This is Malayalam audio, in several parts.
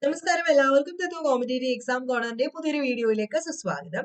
നമസ്കാരം, എല്ലാവർക്കും തത്വ കോമ്പറ്റേറ്റീവ് എക്സാം കോർണറിന്റെ പുതിയൊരു വീഡിയോയിലേക്ക് സുസ്വാഗതം.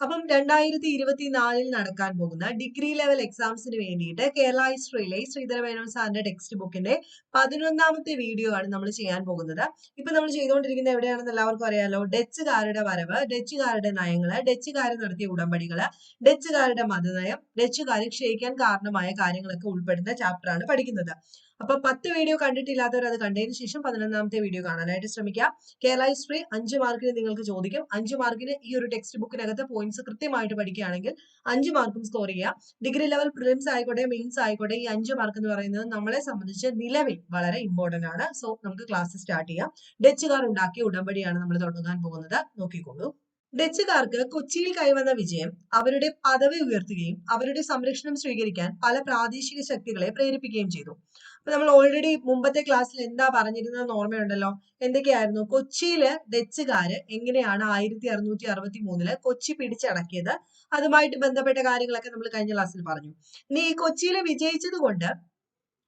അപ്പം 2024 നടക്കാൻ പോകുന്ന ഡിഗ്രി ലെവൽ എക്സാംസിന് വേണ്ടിയിട്ട് കേരള ഹിസ്റ്ററിയിലെ ശ്രീധര മേനോൻ സാറിന്റെ ടെക്സ്റ്റ് ബുക്കിന്റെ 11ാമത്തെ വീഡിയോ ആണ് നമ്മൾ ചെയ്യാൻ പോകുന്നത്. ഇപ്പൊ നമ്മൾ ചെയ്തുകൊണ്ടിരിക്കുന്നത് എവിടെയാണെന്ന് എല്ലാവർക്കും അറിയാലോ. ഡച്ചുകാരുടെ വരവ്, ഡച്ചുകാരുടെ നയങ്ങള്, ഡച്ചുകാർ നടത്തിയ ഉടമ്പടികള്, ഡച്ചുകാരുടെ മതനയം, ഡച്ചുകാർ ക്ഷയിക്കാൻ കാരണമായ കാര്യങ്ങളൊക്കെ ഉൾപ്പെടുന്ന ചാപ്റ്റർ ആണ് പഠിക്കുന്നത്. അപ്പൊ 10 വീഡിയോ കണ്ടിട്ടില്ലാത്തവർ അത് കണ്ടതിന് ശേഷം 11ാമത്തെ വീഡിയോ കാണാനായിട്ട് ശ്രമിക്കുക. കേരള ഹിസ്റ്ററി 5 മാർക്കിന് നിങ്ങൾക്ക് ചോദിക്കും. 5 മാർക്കിന് ഈ ഒരു ടെക്സ്റ്റ് ബുക്കിനകത്ത് പോയിന്റ്സ് കൃത്യമായിട്ട് പഠിക്കുകയാണെങ്കിൽ 5 മാർക്കും സ്കോർ ചെയ്യുക. ഡിഗ്രി ലെവൽ പ്രിലിംസ് ആയിക്കോട്ടെ, മെയിൻസ് ആയിക്കോട്ടെ, ഈ 5 മാർക്ക് എന്ന് പറയുന്നത് നമ്മളെ സംബന്ധിച്ച് നിലവിൽ വളരെ ഇമ്പോർട്ടന്റ് ആണ്. സോ നമുക്ക് ക്ലാസ് സ്റ്റാർട്ട് ചെയ്യാം. ഡച്ചുകാർ ഉണ്ടാക്കിയ ഉടമ്പടിയാണ് നമ്മൾ തുടങ്ങാൻ പോകുന്നത്. നോക്കിക്കോളൂ. ഡച്ചുകാർക്ക് കൊച്ചിയിൽ കൈവന്ന വിജയം അവരുടെ പദവി ഉയർത്തുകയും അവരുടെ സംരക്ഷണം സ്വീകരിക്കാൻ പല പ്രാദേശിക ശക്തികളെ പ്രേരിപ്പിക്കുകയും ചെയ്തു. അപ്പൊ നമ്മൾ ഓൾറെഡി മുമ്പത്തെ ക്ലാസ്സിൽ എന്താ പറഞ്ഞിരുന്നത് ഓർമ്മയുണ്ടല്ലോ. എന്തൊക്കെയായിരുന്നു? കൊച്ചിയില് ഡച്ചുകാര് എങ്ങനെയാണ് 1663 കൊച്ചി പിടിച്ചടക്കിയത്, അതുമായിട്ട് ബന്ധപ്പെട്ട കാര്യങ്ങളൊക്കെ നമ്മൾ കഴിഞ്ഞ ക്ലാസ്സിൽ പറഞ്ഞു. ഇനി ഈ കൊച്ചിയിൽ വിജയിച്ചത് കൊണ്ട്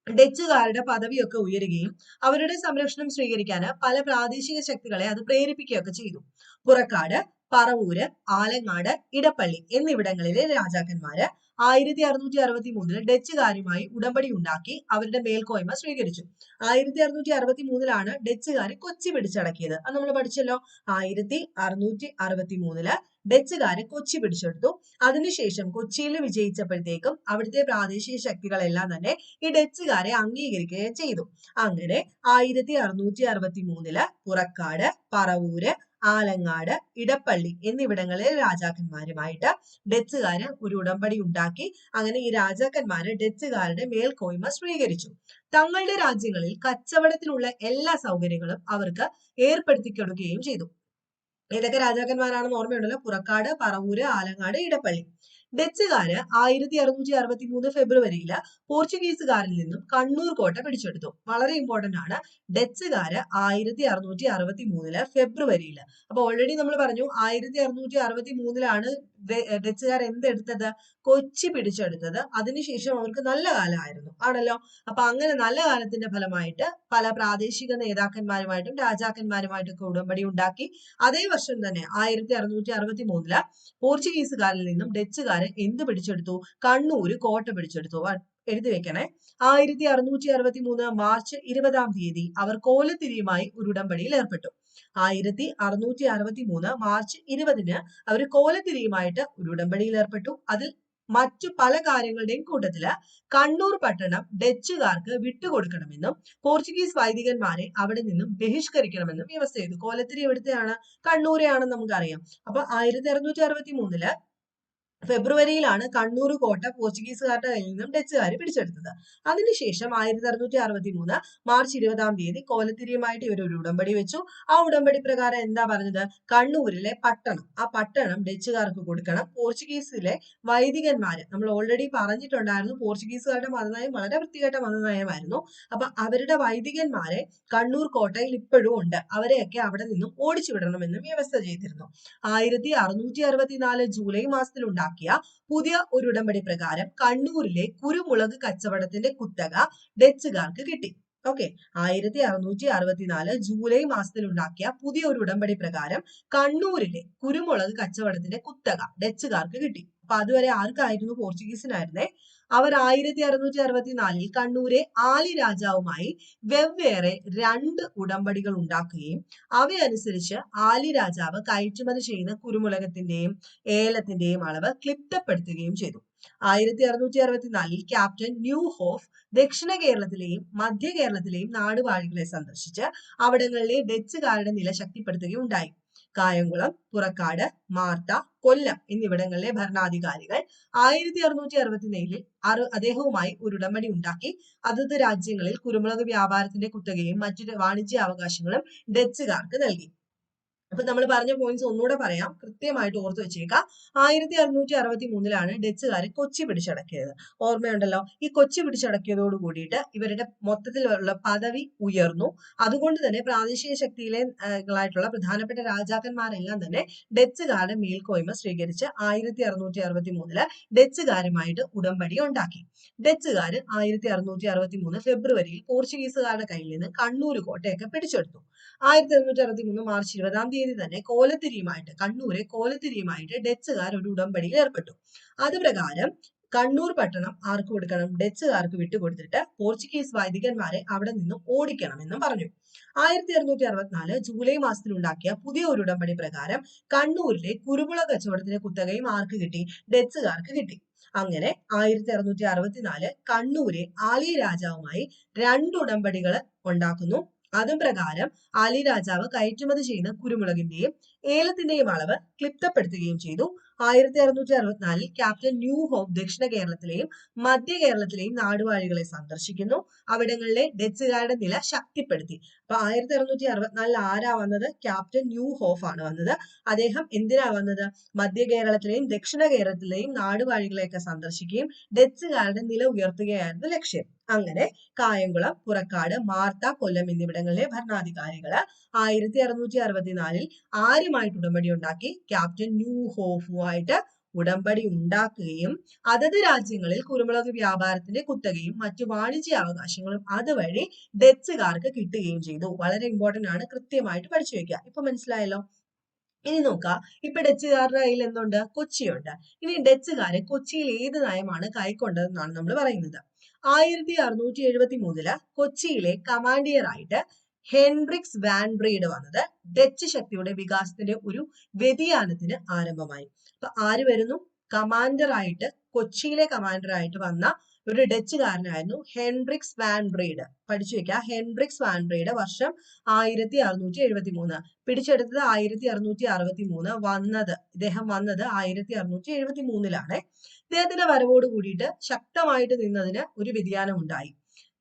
ഡച്ചുകാരുടെ പദവിയൊക്കെ ഉയരുകയും അവരുടെ സംരക്ഷണം സ്വീകരിക്കാൻ പല പ്രാദേശിക ശക്തികളെ അത് പ്രേരിപ്പിക്കുകയൊക്കെ ചെയ്തു. പുറക്കാട്, പറവൂര്, ആലങ്ങാട്, ഇടപ്പള്ളി എന്നിവിടങ്ങളിലെ രാജാക്കന്മാര് 1663 ഡച്ചുകാരുമായി ഉടമ്പടി ഉണ്ടാക്കി അവരുടെ മേൽക്കോയ്മ സ്വീകരിച്ചു. 1663 ഡച്ചുകാർ കൊച്ചി പിടിച്ചടക്കിയത്. അത് നമ്മൾ പഠിച്ചല്ലോ. 1663 ഡച്ചുകാര് കൊച്ചി പിടിച്ചെടുത്തു. അതിനുശേഷം കൊച്ചിയിൽ വിജയിച്ചപ്പോഴത്തേക്കും അവിടുത്തെ പ്രാദേശിക ശക്തികളെല്ലാം തന്നെ ഈ ഡച്ചുകാരെ അംഗീകരിക്കുകയും ചെയ്തു. അങ്ങനെ 1663 പുറക്കാട്, പറവൂര്, ആലങ്ങാട്, ഇടപ്പള്ളി എന്നിവിടങ്ങളിലെ രാജാക്കന്മാരുമായിട്ട് ഡച്ചുകാര് ഒരു ഉടമ്പടി ഉണ്ടാക്കി. അങ്ങനെ ഈ രാജാക്കന്മാര് ഡച്ചുകാരുടെ മേൽക്കോയ്മ സ്വീകരിച്ചു. തങ്ങളുടെ രാജ്യങ്ങളിൽ കച്ചവടത്തിനുള്ള എല്ലാ സൗകര്യങ്ങളും അവർക്ക് ഏർപ്പെടുത്തി കൊടുക്കുകയും ചെയ്തു. ഏതൊക്കെ രാജാക്കന്മാരാണെന്ന് ഓർമ്മയുണ്ടല്ലോ. പുറക്കാട്, പറവൂര്, ആലങ്ങാട്, ഇടപ്പള്ളി. ഡച്ചുകാര് 1663 ഫെബ്രുവരിയില് പോർച്ചുഗീസുകാരിൽ നിന്നും കണ്ണൂർ കോട്ട പിടിച്ചെടുത്തു. വളരെ ഇമ്പോർട്ടന്റ് ആണ്. ഡച്ചുകാര് 1663 ഫെബ്രുവരിയില്. അപ്പൊ ഓൾറെഡി നമ്മൾ പറഞ്ഞു 1663 ഡച്ചുകാർ എന്തെടുത്തത്? കൊച്ചി പിടിച്ചെടുത്തത്. അതിനുശേഷം അവർക്ക് നല്ല കാലമായിരുന്നു ആണല്ലോ. അപ്പൊ അങ്ങനെ നല്ല കാലത്തിന്റെ ഫലമായിട്ട് പല പ്രാദേശിക നേതാക്കന്മാരുമായിട്ടും രാജാക്കന്മാരുമായിട്ടൊക്കെ ഉടമ്പടി ഉണ്ടാക്കി. അതേ വർഷം തന്നെ 1663 പോർച്ചുഗീസുകാരിൽ നിന്നും ഡച്ചുകാരെ എന്ത് പിടിച്ചെടുത്തു? കണ്ണൂര് കോട്ട പിടിച്ചെടുത്തു. എഴുതി വെക്കണേ. 1663 മാർച്ച് 20-ാം തീയതി അവർ കോലത്തിരിയുമായി ഒരു ഉടമ്പടിയിൽ ഏർപ്പെട്ടു. 1663 മാർച്ച് 20-ന് അവർ കോലത്തിരിയുമായിട്ട് ഒരു ഉടമ്പടിയിൽ ഏർപ്പെട്ടു. അതിൽ മറ്റു പല കാര്യങ്ങളുടെയും കൂട്ടത്തില് കണ്ണൂർ പട്ടണം ഡച്ചുകാർക്ക് വിട്ടുകൊടുക്കണമെന്നും പോർച്ചുഗീസ് വൈദികന്മാരെ അവിടെ നിന്നും ബഹിഷ്കരിക്കണമെന്നും വ്യവസ്ഥ ചെയ്തു. കോലത്തിരി എവിടുത്തെയാണ്? കണ്ണൂരെയാണെന്ന് നമുക്കറിയാം. അപ്പൊ 1663 ഫെബ്രുവരിയിലാണ് കണ്ണൂർ കോട്ട പോർച്ചുഗീസുകാരുടെ കയ്യിൽ നിന്നും ഡച്ചുകാർ പിടിച്ചെടുത്തത്. അതിനുശേഷം 1663 മാർച്ച് 20-ാം തീയതി കോലത്തിരിയുമായിട്ട് ഇവർ ഒരു ഉടമ്പടി വെച്ചു. ആ ഉടമ്പടി പ്രകാരം എന്താ പറഞ്ഞത്? കണ്ണൂരിലെ പട്ടണം, ആ പട്ടണം ഡച്ചുകാർക്ക് കൊടുക്കണം. പോർച്ചുഗീസിലെ വൈദികന്മാര്, നമ്മൾ ഓൾറെഡി പറഞ്ഞിട്ടുണ്ടായിരുന്നു, പോർച്ചുഗീസുകാരുടെ മതനയം വളരെ വൃത്തികെട്ട മതനയമായിരുന്നു. അപ്പൊ അവരുടെ വൈദികന്മാരെ കണ്ണൂർ കോട്ടയിൽ ഇപ്പോഴും ഉണ്ട്. അവരെയൊക്കെ അവിടെ നിന്നും ഓടിച്ചു വിടണമെന്നും വ്യവസ്ഥ ചെയ്തിരുന്നു. 1664 ജൂലൈ മാസത്തിൽ ഉണ്ടാക്കിയ പുതിയ ഒരു ഉടമ്പടി പ്രകാരം കണ്ണൂരിലെ കുരുമുളക് കച്ചവടത്തിന്റെ കുത്തക ഡച്ചുകാർക്ക് കിട്ടി. ഓക്കെ. 1664 ജൂലൈ മാസത്തിൽ ഉണ്ടാക്കിയ പുതിയ ഒരു ഉടമ്പടി പ്രകാരം കണ്ണൂരിലെ കുരുമുളക് കച്ചവടത്തിന്റെ കുത്തക ഡച്ചുകാർക്ക് കിട്ടി. അപ്പൊ അതുവരെ ആർക്കായിരുന്നു? പോർച്ചുഗീസിനായിരുന്നേ. അവർ 1664 കണ്ണൂരെ ആലി രാജാവുമായി വെവ്വേറെ 2 ഉടമ്പടികൾ ഉണ്ടാക്കുകയും അവയനുസരിച്ച് ആലി രാജാവ് കയറ്റുമതി ചെയ്യുന്ന കുരുമുളകത്തിന്റെയും ഏലത്തിന്റെയും അളവ് ക്ലിപ്തപ്പെടുത്തുകയും ചെയ്തു. 1664 ക്യാപ്റ്റൻ ന്യൂ ഹോഫ് ദക്ഷിണ കേരളത്തിലെയും മധ്യ കേരളത്തിലെയും നാടുവാഴികളെ സന്ദർശിച്ച് അവിടങ്ങളിലെ ഡച്ചുകാരുടെ നില ശക്തിപ്പെടുത്തുകയുണ്ടായി. കായംകുളം, പുറക്കാട്, മാർത്ത, കൊല്ലം എന്നിവിടങ്ങളിലെ ഭരണാധികാരികൾ 1664 അദ്ദേഹവുമായി ഒരു ഉടമ്പടി ഉണ്ടാക്കി. അതത് രാജ്യങ്ങളിൽ കുരുമുളക് വ്യാപാരത്തിന്റെ കുത്തകയും മറ്റു വാണിജ്യ അവകാശങ്ങളും ഡച്ചുകാർക്ക് നൽകി. അപ്പൊ നമ്മൾ പറഞ്ഞ പോയിന്റ്സ് ഒന്നുകൂടെ പറയാം, കൃത്യമായിട്ട് ഓർത്ത് വെച്ചേക്കാം. 1663 ഡച്ചുകാർ കൊച്ചി പിടിച്ചടക്കിയത്. ഓർമ്മയുണ്ടല്ലോ? ഈ കൊച്ചി പിടിച്ചടക്കിയതോട് കൂടിയിട്ട് ഇവരുടെ മൊത്തത്തിലുള്ള പദവി ഉയർന്നു. അതുകൊണ്ട് തന്നെ പ്രാദേശിക ശക്തിയിലെ ായിട്ടുള്ള പ്രധാനപ്പെട്ട രാജാക്കന്മാരെല്ലാം തന്നെ ഡച്ചുകാരുടെ മേൽക്കോയ്മ സ്വീകരിച്ച് 1663 ഡച്ചുകാരുമായിട്ട് ഉടമ്പടി ഉണ്ടാക്കി. ഡച്ചുകാർ 1663 ഫെബ്രുവരിയിൽ പോർച്ചുഗീസുകാരുടെ കയ്യിൽ നിന്ന് കണ്ണൂർ കോട്ടയൊക്കെ പിടിച്ചെടുത്തു. 1763 മാർച്ച് 20 തന്നെ കണ്ണൂരെ കോലത്തിരിയുമായിട്ട് ഡച്ചുകാർ ഒരു ഉടമ്പടിയിൽ ഏർപ്പെട്ടു. അത് പ്രകാരം കണ്ണൂർ പട്ടണം ആർക്ക് കൊടുക്കണം? ഡച്ചുകാർക്ക് വിട്ടുകൊടുത്തിട്ട് പോർച്ചുഗീസ് വൈദികന്മാരെ അവിടെ നിന്നും ഓടിക്കണമെന്നും പറഞ്ഞു. 1664 ജൂലൈ മാസത്തിൽ ഉണ്ടാക്കിയ പുതിയ ഒരു ഉടമ്പടി പ്രകാരം കണ്ണൂരിലെ കുരുമുളക് കച്ചവടത്തിന്റെ കുത്തകയും ആർക്ക് കിട്ടി? ഡച്ചുകാർക്ക് കിട്ടി. അങ്ങനെ 1664 കണ്ണൂരെ ആലി രാജാവുമായി 2 ഉടമ്പടികൾ ഉണ്ടാക്കുന്നു. അതും പ്രകാരം ആലി രാജാവ് കയറ്റുമതി ചെയ്യുന്ന കുരുമുളകിന്റെയും ഏലത്തിന്റെയും അളവ് ക്ലിപ്തപ്പെടുത്തുകയും ചെയ്തു. 1664 ക്യാപ്റ്റൻ ന്യൂ ഹോപ്പ് ദക്ഷിണ കേരളത്തിലെയും മധ്യ കേരളത്തിലെയും നാടുവാഴികളെ സന്ദർശിക്കുന്നു. അവിടങ്ങളിലെ ഡച്ചുകാരുടെ നില ശക്തിപ്പെടുത്തി. അപ്പൊ 1664 ആരാ വന്നത്? ക്യാപ്റ്റൻ ന്യൂ ഹോഫ് ആണ് വന്നത്. അദ്ദേഹം എന്തിനാ വന്നത്? മധ്യ കേരളത്തിലെയും ദക്ഷിണ കേരളത്തിലെയും നാടുവാഴികളെയൊക്കെ സന്ദർശിക്കുകയും ഡച്ചുകാരുടെ നില ഉയർത്തുകയായിരുന്നു ലക്ഷ്യം. അങ്ങനെ കായംകുളം, പുറക്കാട്, മാർത്ത, കൊല്ലം എന്നിവിടങ്ങളിലെ ഭരണാധികാരികള് 1664 ആരുമായിട്ട് ഉടമ്പടി ഉണ്ടാക്കി? ക്യാപ്റ്റൻ ന്യൂ ഹോഫുമായിട്ട് ഉടമ്പടി ഉണ്ടാക്കുകയും അതത് രാജ്യങ്ങളിൽ കുരുമുളക് വ്യാപാരത്തിന്റെ കുത്തകയും മറ്റു വാണിജ്യ അവകാശങ്ങളും അതുവഴി ഡച്ചുകാർക്ക് കിട്ടുകയും ചെയ്തു. വളരെ ഇമ്പോർട്ടന്റ് ആണ്, കൃത്യമായിട്ട് പഠിച്ചു വെക്കുക. ഇപ്പൊ മനസ്സിലായല്ലോ? ഇനി നോക്കാം, ഇപ്പൊ ഡച്ചുകാരുടെ കയ്യിൽ എന്തുണ്ട്? കൊച്ചിയുണ്ട്. ഇനി ഡച്ചുകാരെ കൊച്ചിയിൽ ഏത് നയമാണ് കൈക്കൊണ്ടതെന്നാണ് നമ്മൾ പറയുന്നത്. 1673 കൊച്ചിയിലെ കമാൻഡിയർ ആയിട്ട് ഹെൻറിക്സ് വാൻ ബ്രീഡ് വന്നത് ഡച്ച് ശക്തിയുടെ വികാസത്തിന്റെ ഒരു വ്യതിയാനത്തിന് ആരംഭമായി. അപ്പൊ ആര് വരുന്നു? കൊച്ചിയിലെ കമാൻഡർ ആയിട്ട് വന്ന ഒരു ഡച്ചുകാരനായിരുന്നു ഹെൻറിക്സ് വാൻ ബ്രീഡ്. പഠിച്ചു വെക്കുക, ഹെൻറിക്സ് വാൻ ബ്രീഡ്. വർഷം 1673. പിടിച്ചെടുത്തത് 1663. ഇദ്ദേഹം വന്നത് 1673 ഇദ്ദേഹത്തിന്റെ വരവോട് കൂടിയിട്ട് ശക്തമായിട്ട് നിന്നതിന് ഒരു വ്യതിയാനം ഉണ്ടായി.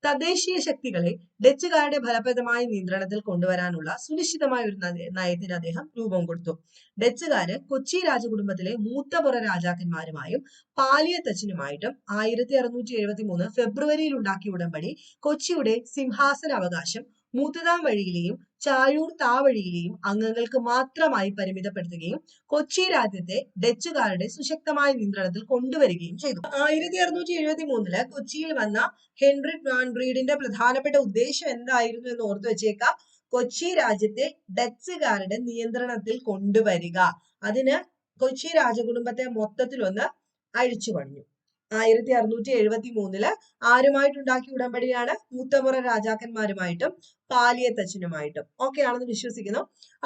തദ്ദേശീയ ശക്തികളെ ഡച്ചുകാരുടെ ഫലപ്രദമായ നിയന്ത്രണത്തിൽ കൊണ്ടുവരാനുള്ള സുനിശ്ചിതമായ ഒരു നയത്തിന് അദ്ദേഹം രൂപം കൊടുത്തു. ഡച്ചുകാര് കൊച്ചി രാജകുടുംബത്തിലെ മൂത്തപുറ രാജാക്കന്മാരുമായും പാലിയത്തച്ഛനുമായിട്ടും 1673 ഫെബ്രുവരിയിൽ ഉണ്ടാക്കിയ ഉടമ്പടി കൊച്ചിയുടെ സിംഹാസന അവകാശം മൂത്തതാം വഴിയിലെയും ചാഴൂർ താവഴിയിലെയും അംഗങ്ങൾക്ക് മാത്രമായി പരിമിതപ്പെടുത്തുകയും കൊച്ചി രാജ്യത്തെ ഡച്ചുകാരുടെ സുശക്തമായ നിയന്ത്രണത്തിൽ കൊണ്ടുവരികയും ചെയ്തു. 1673 കൊച്ചിയിൽ വന്ന ഹെൻറിക് വാൻ ബ്രീഡിന്റെ പ്രധാനപ്പെട്ട ഉദ്ദേശം എന്തായിരുന്നു എന്ന് ഓർത്തു വെച്ചേക്കാം. കൊച്ചി രാജ്യത്തെ ഡച്ചുകാരുടെ നിയന്ത്രണത്തിൽ കൊണ്ടുവരിക. അതിന് കൊച്ചി രാജകുടുംബത്തെ മൊത്തത്തിൽ ഒന്ന് അഴിച്ചു പണിഞ്ഞു. 1673 ആരുമായിട്ടുണ്ടാക്കിയ ഉടമ്പടിയാണ്? മൂത്തമുറ രാജാക്കന്മാരുമായിട്ടും പാലിയത്തച്ഛനുമായിട്ടും. ഓക്കെ ആണെന്ന് വിശ്വസിക്കുന്നു.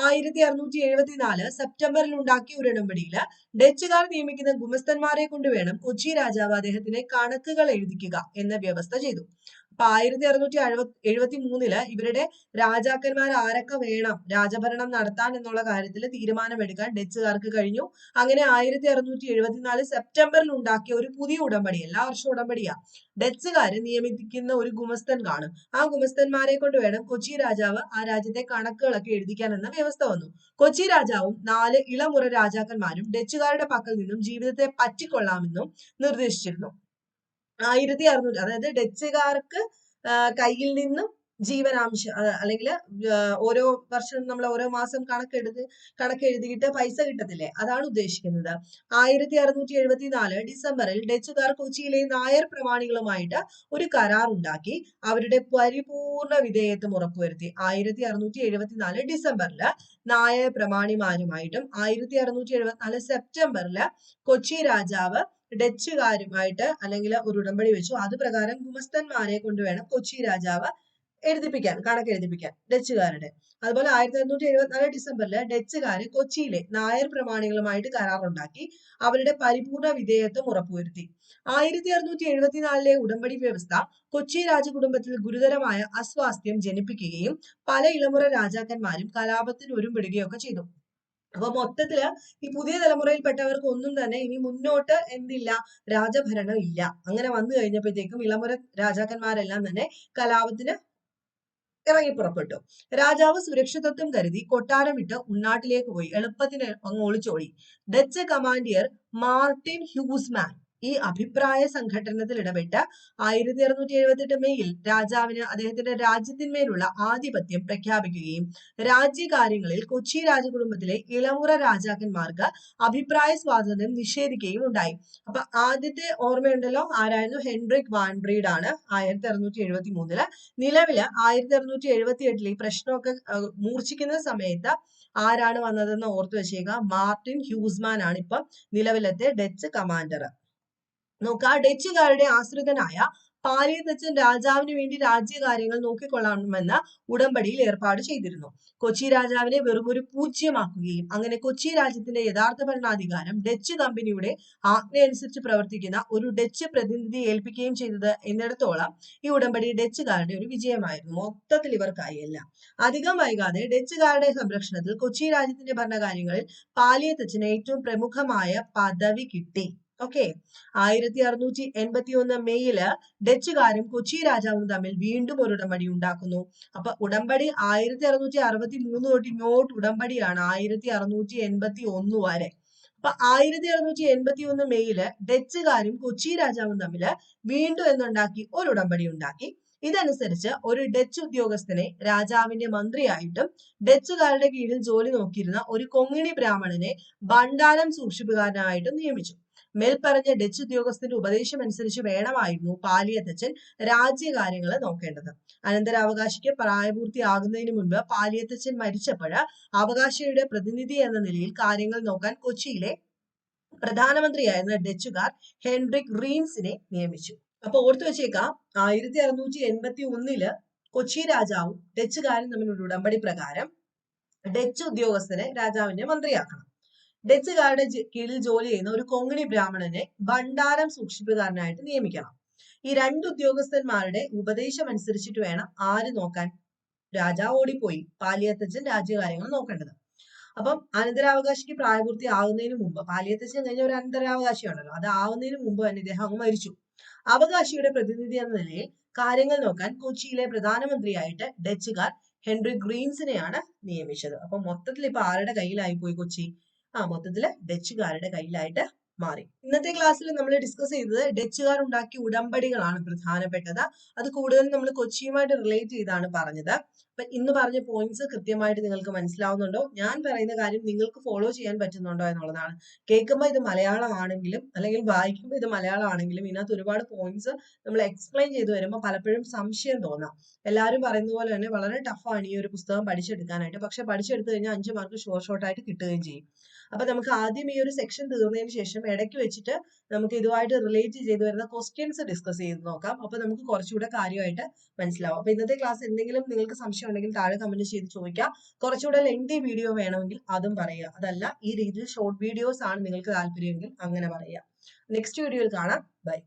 1674 സെപ്റ്റംബറിൽ ഉണ്ടാക്കിയ ഒരു ഉടമ്പടിയില് ഡച്ചുകാർ നിയമിക്കുന്ന ഗുമസ്തന്മാരെ കൊണ്ട് വേണം കൊച്ചി രാജാവ് അദ്ദേഹത്തിന് കണക്കുകൾ എഴുതിക്കുക എന്ന വ്യവസ്ഥ ചെയ്തു. അപ്പൊ 1673 ഇവരുടെ രാജാക്കന്മാർ ആരൊക്കെ വേണം രാജഭരണം നടത്താൻ എന്നുള്ള കാര്യത്തിൽ തീരുമാനമെടുക്കാൻ ഡച്ചുകാർക്ക് കഴിഞ്ഞു. അങ്ങനെ 1674 സെപ്റ്റംബറിൽ ഉണ്ടാക്കിയ ഒരു പുതിയ ഉടമ്പടി, എല്ലാ വർഷവും ഉടമ്പടിയാ, ഡച്ചുകാര് നിയമിക്കുന്ന ഒരു ഗുമസ്തൻ കാണും. ആ ഗുമസ്തന്മാരെ കൊണ്ട് വേണം കൊച്ചി രാജാവ് ആ രാജ്യത്തെ കണക്കുകളൊക്കെ എഴുതിക്കാൻ എന്ന വ്യവസ്ഥ വന്നു. കൊച്ചി രാജാവും 4 ഇളമുറ രാജാക്കന്മാരും ഡച്ചുകാരുടെ പക്കൽ നിന്നും ജീവിതത്തെ പറ്റിക്കൊള്ളാമെന്നും നിർദ്ദേശിച്ചിരുന്നു. 1600, അതായത് ഡച്ചുകാർക്ക് കയ്യിൽ നിന്നും ജീവനാംശം അല്ലെങ്കിൽ ഓരോ വർഷം നമ്മൾ ഓരോ മാസം കണക്കെഴുതിയിട്ട് പൈസ കിട്ടത്തില്ലേ, അതാണ് ഉദ്ദേശിക്കുന്നത്. 1674 ഡിസംബറിൽ ഡച്ചുകാർ കൊച്ചിയിലെ നായർ പ്രമാണികളുമായിട്ട് ഒരു കരാർ ഉണ്ടാക്കി അവരുടെ പരിപൂർണ വിധേയത്വം ഉറപ്പുവരുത്തി. 1674 ഡിസംബറിൽ നായർ പ്രമാണിമാരുമായിട്ടും 1674 സെപ്റ്റംബറിൽ കൊച്ചി രാജാവ് ഡച്ചുകാരുമായിട്ട് അല്ലെങ്കിൽ ഒരു ഉടമ്പടി വെച്ചു. അത് പ്രകാരം ഗുമസ്തന്മാരെ കൊണ്ട് വേണം കൊച്ചി രാജാവ് കണക്കെഴുതിപ്പിക്കാൻ ഡച്ചുകാരുടെ. അതുപോലെ 1674 ഡിസംബറിൽ ഡച്ചുകാര് കൊച്ചിയിലെ നായർ പ്രമാണികളുമായിട്ട് കരാറുണ്ടാക്കി അവരുടെ പരിപൂർണ വിധേയത്വം ഉറപ്പുവരുത്തി. 1674 ഉടമ്പടി വ്യവസ്ഥ കൊച്ചി രാജകുടുംബത്തിൽ ഗുരുതരമായ അസ്വാസ്ഥ്യം ജനിപ്പിക്കുകയും പല ഇളമുറ രാജാക്കന്മാരും കലാപത്തിന് ഒരുമ്പെടുകയൊക്കെ ചെയ്തു. അപ്പൊ മൊത്തത്തില് ഈ പുതിയ തലമുറയിൽപ്പെട്ടവർക്ക് ഒന്നും തന്നെ ഇനി മുന്നോട്ട് എന്തില്ല, രാജഭരണം ഇല്ല. അങ്ങനെ വന്നു കഴിഞ്ഞപ്പോഴത്തേക്കും ഇളമുറ രാജാക്കന്മാരെല്ലാം തന്നെ കലാപത്തിന് ഇറങ്ങി പുറപ്പെട്ടു. രാജാവ് സുരക്ഷിതത്വം കരുതി കൊട്ടാരം വിട്ട് ഉൾനാട്ടിലേക്ക് പോയി. എളുപ്പത്തിന് അങ്ങ് ഒളിച്ചോടി. ഡച്ച് കമാൻഡിയർ മാർട്ടിൻ ഹ്യൂസ്മാൻ ഈ അഭിപ്രായ സംഘടനത്തിൽ ഇടപെട്ട് 1678 മെയ്യിൽ രാജാവിന് അദ്ദേഹത്തിന്റെ രാജ്യത്തിന്മേലുള്ള ആധിപത്യം പ്രഖ്യാപിക്കുകയും രാജ്യകാര്യങ്ങളിൽ കൊച്ചി രാജകുടുംബത്തിലെ ഇളമുറ രാജാക്കന്മാർക്ക് അഭിപ്രായ സ്വാതന്ത്ര്യം നിഷേധിക്കുകയും ഉണ്ടായി. അപ്പൊ ആദ്യത്തെ ഓർമ്മയുണ്ടല്ലോ, ആരായിരുന്നു? ഹെൻറിക് വാൻബ്രീഡ് ആണ് 1673. നിലവില് 1678 ഈ പ്രശ്നമൊക്കെ മൂർച്ഛിക്കുന്ന സമയത്ത് ആരാണ് വന്നതെന്ന് ഓർത്തു വെച്ചേക്കുക. മാർട്ടിൻ ഹ്യൂസ്മാൻ ആണ് ഇപ്പം നിലവിലത്തെ ഡച്ച് കമാൻഡർ. നോക്കുക, ഡച്ചുകാരുടെ ആശ്രിതനായ പാലിയത്തച്ഛൻ രാജാവിന് വേണ്ടി രാജ്യകാര്യങ്ങൾ നോക്കിക്കൊള്ളാമെന്ന് ഉടമ്പടിയിൽ ഏർപ്പാട് ചെയ്തിരുന്നു. കൊച്ചി രാജാവിനെ വെറുമൊരു പൂജ്യമാക്കുകയും അങ്ങനെ കൊച്ചി രാജ്യത്തിന്റെ യഥാർത്ഥ ഭരണാധികാരം ഡച്ച് കമ്പനിയുടെ ആജ്ഞയനുസരിച്ച് പ്രവർത്തിക്കുന്ന ഒരു ഡച്ച് പ്രതിനിധിയെ ഏൽപ്പിക്കുകയും ചെയ്തത് എന്നിടത്തോളം ഈ ഉടമ്പടി ഡച്ചുകാരുടെ ഒരു വിജയമായിരുന്നു. മൊത്തത്തിൽ ഇവർക്കായില്ല. അധികം വൈകാതെ ഡച്ചുകാരുടെ സംരക്ഷണത്തിൽ കൊച്ചി രാജ്യത്തിന്റെ ഭരണകാര്യങ്ങളിൽ പാലിയത്തച്ഛന് ഏറ്റവും പ്രമുഖമായ പദവി കിട്ടി. ഓക്കെ, 1681 മെയ്യില് ഡച്ചുകാരും കൊച്ചി രാജാവും തമ്മിൽ വീണ്ടും ഒരു ഉടമ്പടി ഉണ്ടാക്കുന്നു. അപ്പൊ ഉടമ്പടി 1663 തൊട്ട് ഇങ്ങോട്ട് ഉടമ്പടിയാണ് 1681 വരെ. അപ്പൊ 1681 മെയ്യില് ഡച്ചുകാരും കൊച്ചി രാജാവും തമ്മില് വീണ്ടും എന്തുണ്ടാക്കി? ഒരു ഉടമ്പടി ഉണ്ടാക്കി. ഇതനുസരിച്ച് ഒരു ഡച്ച് ഉദ്യോഗസ്ഥനെ രാജാവിന്റെ മന്ത്രിയായിട്ടും ഡച്ചുകാരുടെ കീഴിൽ ജോലി നോക്കിയിരുന്ന ഒരു കൊങ്ങിണി ബ്രാഹ്മണനെ ഭണ്ഡാരം സൂക്ഷിപ്പുകാരനായിട്ടും നിയമിച്ചു. മേൽപ്പറഞ്ഞ ഡച്ച് ഉദ്യോഗസ്ഥന്റെ ഉപദേശം അനുസരിച്ച് വേണമായിരുന്നു പാലിയത്തച്ഛൻ രാജ്യകാര്യങ്ങൾ നോക്കേണ്ടത്. അനന്തരാവകാശിക്ക് പ്രായപൂർത്തിയാകുന്നതിന് മുൻപ് പാലിയത്തച്ഛൻ മരിച്ചപ്പോൾ അവകാശിയുടെ പ്രതിനിധി എന്ന നിലയിൽ കാര്യങ്ങൾ നോക്കാൻ കൊച്ചിയിലെ പ്രധാനമന്ത്രിയായിരുന്ന ഡച്ചുകാർ ഹെൻറിക് റീൻസിനെ നിയമിച്ചു. അപ്പൊ ഓർത്തു വെച്ചേക്കാം, 1681 കൊച്ചി രാജാവും ഡച്ചുകാരും തമ്മിൽ ഒരു ഉടമ്പടി പ്രകാരം ഡച്ച് ഉദ്യോഗസ്ഥനെ രാജാവിന്റെ മന്ത്രിയാക്കണം. ഡച്ചുകാരുടെ കീഴിൽ ജോലി ചെയ്യുന്ന ഒരു കൊങ്ങിണി ബ്രാഹ്മണനെ ഭണ്ഡാരം സൂക്ഷിപ്പുകാരനായിട്ട് നിയമിക്കണം. ഈ രണ്ട് ഉദ്യോഗസ്ഥന്മാരുടെ ഉപദേശം അനുസരിച്ചിട്ട് വേണം ആര് നോക്കാൻ? രാജാവ് ഓടിപ്പോയി, പാലിയത്തച്ഛൻ രാജ്യകാര്യങ്ങൾ നോക്കേണ്ടത്. അപ്പം അനന്തരാവകാശിക്ക് പ്രായപൂർത്തി ആകുന്നതിന് മുമ്പ്, പാലിയത്തച്ഛൻ കഴിഞ്ഞ ഒരു അനന്തരാവകാശിയാണല്ലോ, അത് ആവുന്നതിന് മുമ്പ് തന്നെ ഇദ്ദേഹം അങ്ങ് മരിച്ചു. അവകാശിയുടെ പ്രതിനിധി എന്ന നിലയിൽ കാര്യങ്ങൾ നോക്കാൻ കൊച്ചിയിലെ പ്രധാനമന്ത്രിയായിട്ട് ഡച്ചുകാർ ഹെൻറിക് ഗ്രീൻസിനെയാണ് നിയമിച്ചത്. അപ്പൊ മൊത്തത്തിൽ ഇപ്പൊ ആരുടെ കയ്യിലായി പോയി കൊച്ചി? മൊത്തത്തില് ഡച്ചുകാരുടെ കയ്യിലായിട്ട് മാറി. ഇന്നത്തെ ക്ലാസ്സിൽ നമ്മൾ ഡിസ്കസ് ചെയ്തത് ഡച്ചുകാർ ഉണ്ടാക്കിയ ഉടമ്പടികളാണ് പ്രധാനപ്പെട്ടത്. അത് കൂടുതൽ നമ്മൾ കൊച്ചിയുമായിട്ട് റിലേറ്റ് ചെയ്താണ് പറഞ്ഞത്. അപ്പൊ ഇന്ന് പറഞ്ഞ പോയിന്റ്സ് കൃത്യമായിട്ട് നിങ്ങൾക്ക് മനസ്സിലാവുന്നുണ്ടോ? ഞാൻ പറയുന്ന കാര്യം നിങ്ങൾക്ക് ഫോളോ ചെയ്യാൻ പറ്റുന്നുണ്ടോ എന്നുള്ളതാണ്. കേൾക്കുമ്പോൾ ഇത് മലയാളമാണെങ്കിലും അല്ലെങ്കിൽ വായിക്കുമ്പോൾ ഇത് മലയാളമാണെങ്കിലും ഇതിനകത്ത് ഒരുപാട് പോയിന്റ്സ് നമ്മൾ എക്സ്പ്ലെയിൻ ചെയ്ത് വരുമ്പോൾ പലപ്പോഴും സംശയം തോന്നാം. എല്ലാവരും പറയുന്ന പോലെ തന്നെ വളരെ ടഫാണ് ഈ ഒരു പുസ്തകം പഠിച്ചെടുക്കാനായിട്ട്. പക്ഷെ പഠിച്ചെടുത്തു കഴിഞ്ഞാൽ 5 മാർക്ക് ഷോർട്ടായിട്ട് കിട്ടുകയും ചെയ്യും. അപ്പൊ നമുക്ക് ആദ്യം ഈ ഒരു സെക്ഷൻ തീർന്നതിന് ശേഷം ഇടയ്ക്ക് വെച്ചിട്ട് നമുക്ക് ഇതുമായിട്ട് റിലേറ്റ് ചെയ്ത് വരുന്ന ക്വസ്റ്റ്യൻസ് ഡിസ്കസ് ചെയ്ത് നോക്കാം. അപ്പൊ നമുക്ക് കുറച്ചുകൂടെ കാര്യമായിട്ട് മനസ്സിലാവും. അപ്പൊ ഇന്നത്തെ ക്ലാസ് എന്തെങ്കിലും നിങ്ങൾക്ക് സംശയം ഉണ്ടെങ്കിൽ താഴെ കമന്റ് ചെയ്ത് ചോദിക്കാം. കുറച്ചുകൂടെ ലെങ്തി വീഡിയോ വേണമെങ്കിൽ അതും പറയുക. അതല്ല ഈ രീതിയിൽ ഷോർട്ട് വീഡിയോസ് ആണ് നിങ്ങൾക്ക് താല്പര്യമെങ്കിൽ അങ്ങനെ പറയുക. നെക്സ്റ്റ് വീഡിയോയിൽ കാണാം. ബൈ.